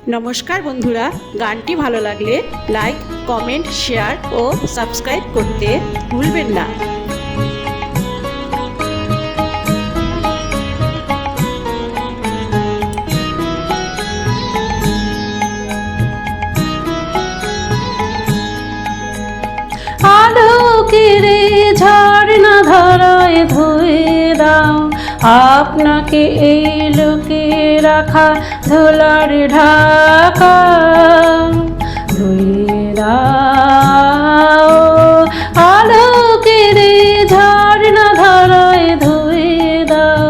নমস্কার বন্ধুরা, গানটি ভালো লাগলে লাইক, কমেন্ট, শেয়ার ও সাবস্ক্রাইব করতে ভুলবেন না। আলোকের ঝর্ণা ধারায় ধুয়ে দাও, আপনাকে এই লোকে রাখা ধুলার ঢাকা ধুয়ে দাও। আলোকের ঝর্ণা ধারায় ধুয়ে দাও,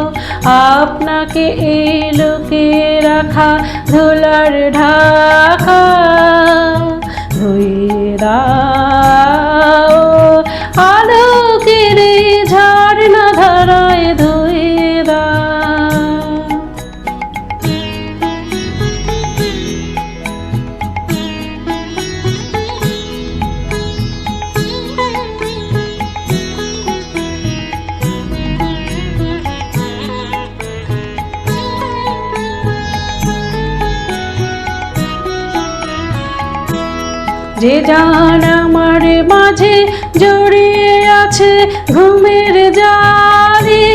আপনাকে এই লোকে রাখা ধুলার ঢাকা ধুয়ে দাও। আলোকের ঝর্ণা ধারায় ধুয়ে দাও। যে জান আমার মাঝে জড়িয়ে আছে ঘুমের জালে,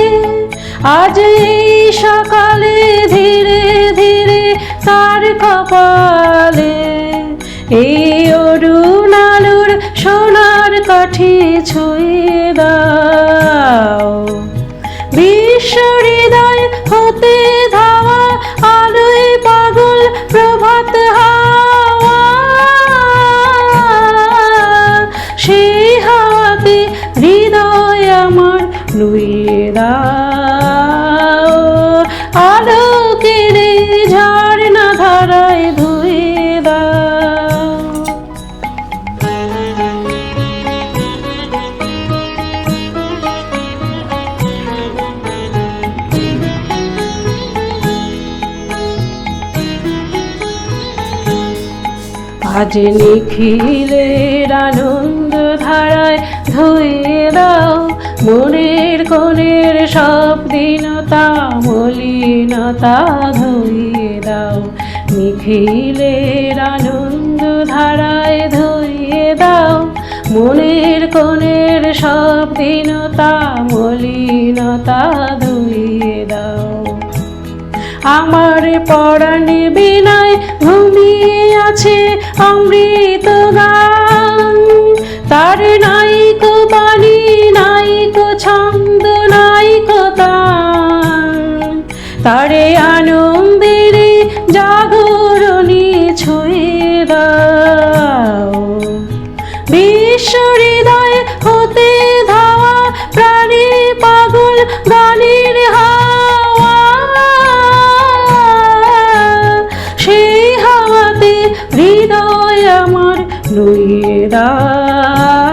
আজ এই সকালে ধীরে ধীরে তার কপালে এই অরুণ আলোর সোনার কাঠি ছুঁয়ে দাও। বিশ্ব হৃদয় হতে ধাওয়া আলোয় পাগল প্রভাত হাওয়া, সেই হাওয়াতে হৃদয় আমার নুয়ে দাও। আলোকের ঝর্ণা ধারায় ধুয়ে দাও। আজ নিখিলের আনন্দ ধারায় ধুয়ে দাও, মনের কোণের সব দীনতা মলিনতা ধুয়ে দাও। নিখিলের আনন্দ ধারায় ধুয়ে দাও, মনের কোণের সব দীনতা মলিনতা ধুয়ে দাও। আমার পরাণ বিনায় ঘুমিয়ে আছে অমৃত গান, তার নাইকো বাণী নাইকো ছন্দ নাইকো তান, তারে আনন্দের জাগরণী ছুঁয়ে দাও। বিশ্ব হৃদয় হতে ধাওয়া প্রাণী পাগল গানের হাওয়া, সেই হাওয়াতে হৃদয় আমার নুয়ে দাও।